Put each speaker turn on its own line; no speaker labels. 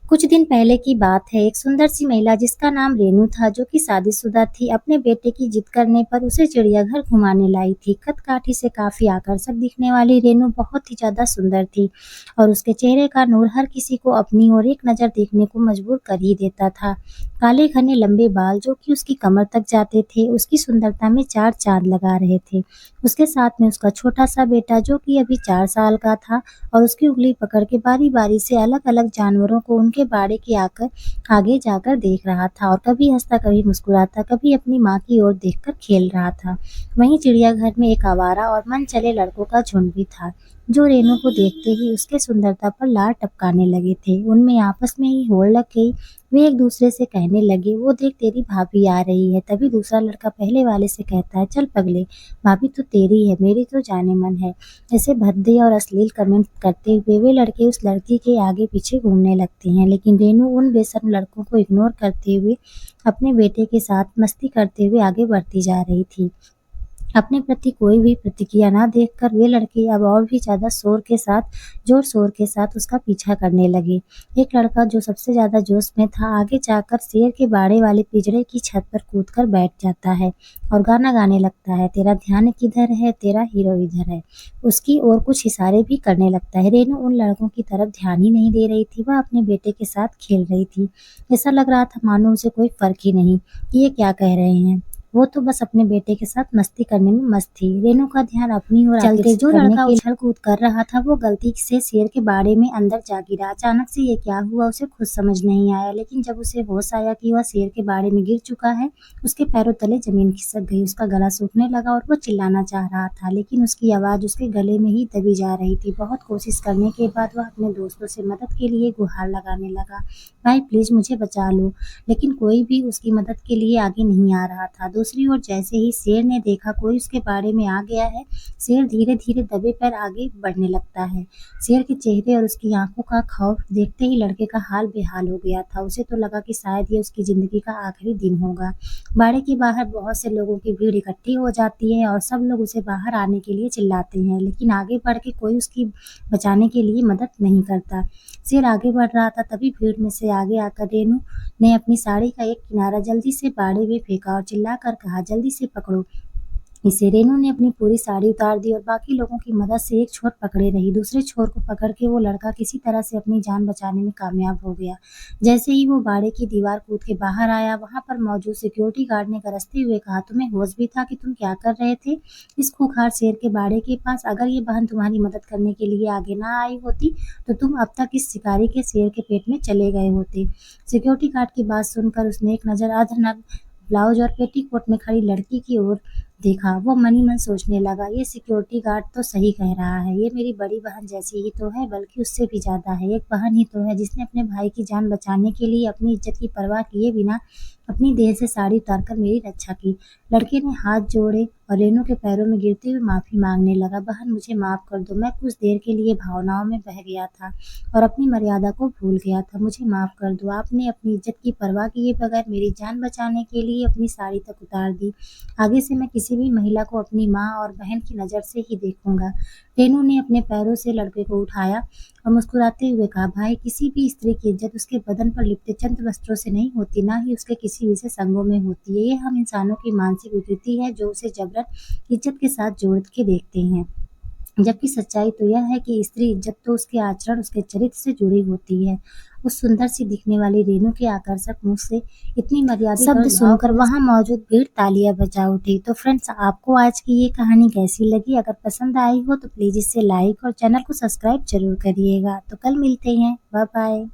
कुछ दिन पहले की बात है। एक सुंदर सी महिला जिसका नाम रेनू था, जो कि शादीशुदा थी, अपने बेटे की जिद करने पर उसे चिड़ियाघर घुमाने लाई थी। कद-काठी से काफी आकर्षक दिखने वाली रेनू बहुत ही ज्यादा सुंदर थी और उसके चेहरे का नूर हर किसी को अपनी ओर एक नजर देखने को मजबूर कर ही देता था। काले घने लंबे बाल जो कि उसकी कमर तक जाते थे, उसकी सुंदरता में चार चांद लगा रहे थे। उसके साथ में उसका छोटा सा बेटा, जो कि अभी 4 साल का था और उसकी उंगली पकड़ के बारी-बारी से अलग-अलग जानवरों को उनके बाड़े के आकर आगे जाकर देख रहा था और कभी हँसता, कभी मुस्कुराता, कभी अपनी माँ की ओर देखकर खेल रहा था। वहीं चिड़ियाघर में एक आवारा और मनचले लड़कों का झुंड भी था, जो रेनू को देखते ही उसके सुंदरता पर लार टपकाने लगे थे। उनमें आपस में ही होड़ लग गई। वे एक दूसरे से कहने लगे, वो देख तेरी भाभी आ रही है। तभी दूसरा लड़का पहले वाले से कहता है, चल पगले, भाभी तो तेरी है, मेरी तो जाने मन है। ऐसे भद्दे और अश्लील कमेंट करते हुए वे लड़के उस लड़की के आगे पीछे घूमने लगते हैं, लेकिन रेनू उन बेशर्म लड़कों को इग्नोर करते हुए अपने बेटे के साथ मस्ती करते हुए आगे बढ़ती जा रही थी। अपने प्रति कोई भी प्रतिक्रिया ना देखकर वे लड़के अब और भी ज्यादा जोर शोर के साथ उसका पीछा करने लगे। एक लड़का जो सबसे ज्यादा जोश में था, आगे जाकर शेर के बाड़े वाले पिंजरे की छत पर कूदकर बैठ जाता है और गाना गाने लगता है, तेरा ध्यान किधर है, तेरा हीरो इधर है। उसकी ओर कुछ इशारे भी करने लगता है। रेनू उन लड़कों की तरफ ध्यान ही नहीं दे रही थी, वह अपने बेटे के साथ खेल रही थी। ऐसा लग रहा था मानो उसे कोई फर्क ही नहीं कि ये क्या कह रहे हैं। वो तो बस अपने बेटे के साथ मस्ती करने में मस्त थी। रेनू का ध्यान अपनी ओर चलते जो लड़का उछल कूद कर रहा था, वो गलती से शेर के बाड़े में अंदर जा गिरा। अचानक से ये क्या हुआ उसे खुद समझ नहीं आया, लेकिन जब उसे होश आया कि वह शेर के बाड़े में गिर चुका है, उसके पैरों तले जमीन खिसक गई। उसका गला सूखने लगा और वो चिल्लाना चाह रहा था, लेकिन उसकी आवाज उसके गले में ही दबी जा रही थी। बहुत कोशिश करने के बाद वह अपने दोस्तों से मदद के लिए गुहार लगाने लगा, भाई प्लीज मुझे बचा लो, लेकिन कोई भी उसकी मदद के लिए आगे नहीं आ रहा था। दूसरी ओर जैसे ही शेर ने देखा कोई उसके बाड़े में आ गया है, शेर धीरे-धीरे दबे पैर आगे बढ़ने लगता है। शेर के चेहरे और उसकी आंखों का खौफ देखते ही लड़के का हाल बेहाल हो गया था। उसे तो लगा कि शायद ये उसकी जिंदगी का आखिरी दिन होगा। बाड़े के बाहर बहुत से लोगों की भीड़ इकट्ठी हो जाती है और सब लोग उसे बाहर आने के लिए चिल्लाते हैं, लेकिन आगे बढ़ के कोई उसकी बचाने के लिए मदद नहीं करता। शेर आगे बढ़ रहा था, तभी भीड़ में से आगे आकर रेनू ने अपनी साड़ी का एक किनारा जल्दी से बाड़े में फेंका और चिल्लाकर कहा, जल्दी से पकड़ो इसे। रेनू ने अपनी पूरी साड़ी उतार दी और बाकी लोगों की मदद से एक छोर पकड़े रही। दूसरे छोर को पकड़ के वो लड़का किसी तरह से अपनी जान बचाने में कामयाब हो गया। जैसे ही वो बाड़े की दीवार कूद के बाहर आया, वहां पर मौजूद सिक्योरिटी गार्ड ने गरजते हुए कहा, तुम्हें होश भी था कि तुम क्या कर रहे थे इस खूंखार शेर के बाड़े के पास? अगर ये बहन तुम्हारी मदद करने के लिए आगे ना आई होती तो तुम अब तक इस शिकारी के शेर के पेट में चले गए होते। सिक्योरिटी गार्ड की बात सुनकर उसने एक नजर अधनग ब्लाउज और पेटीकोट में खड़ी लड़की की ओर देखा। वो मनी मन सोचने लगा, ये सिक्योरिटी गार्ड तो सही कह रहा है, ये मेरी बड़ी बहन जैसी ही तो है, बल्कि उससे भी ज्यादा है। एक बहन ही तो है जिसने अपने भाई की जान बचाने के लिए अपनी इज्जत की परवाह किए बिना अपनी देह से साड़ी उतारकर मेरी रक्षा की। लड़के ने हाथ जोड़े और रेनू के पैरों में गिरते हुए माफी मांगने लगा, बहन मुझे माफ कर दो, मैं कुछ देर के लिए भावनाओं में बह गया था और अपनी मर्यादा को भूल गया था, मुझे माफ कर दो। आपने अपनी इज्जत की परवाह किए बगैर मेरी जान बचाने के लिए अपनी साड़ी तक उतार दी। आगे से मैं किसी भी महिला को अपनी माँ और बहन की नज़र से ही देखूंगा। रेनू ने अपने पैरों से लड़के को उठाया और मुस्कुराते हुए कहा, भाई किसी भी स्त्री की इज्जत उसके बदन पर लिपटे चंद वस्त्रों से नहीं होती, ना ही उसके किसी विशेष अंगों में होती है। ये हम इंसानों की मानसिक विकृति है जो उसे जबरन इज्जत के साथ जोड़ के देखते हैं, जबकि सच्चाई तो यह है कि स्त्री इज्जत तो उसके आचरण, उसके चरित्र से जुड़ी होती है। उस सुंदर सी दिखने वाली रेनू के आकर्षक मुंह से इतनी मर्यादित शब्द सुनकर वहां मौजूद भीड़ तालियां बजा उठी। तो फ्रेंड्स, आपको आज की ये कहानी कैसी लगी? अगर पसंद आई हो तो प्लीज इसे लाइक और चैनल को सब्सक्राइब जरूर करिएगा। तो कल मिलते हैं, बाय बाय।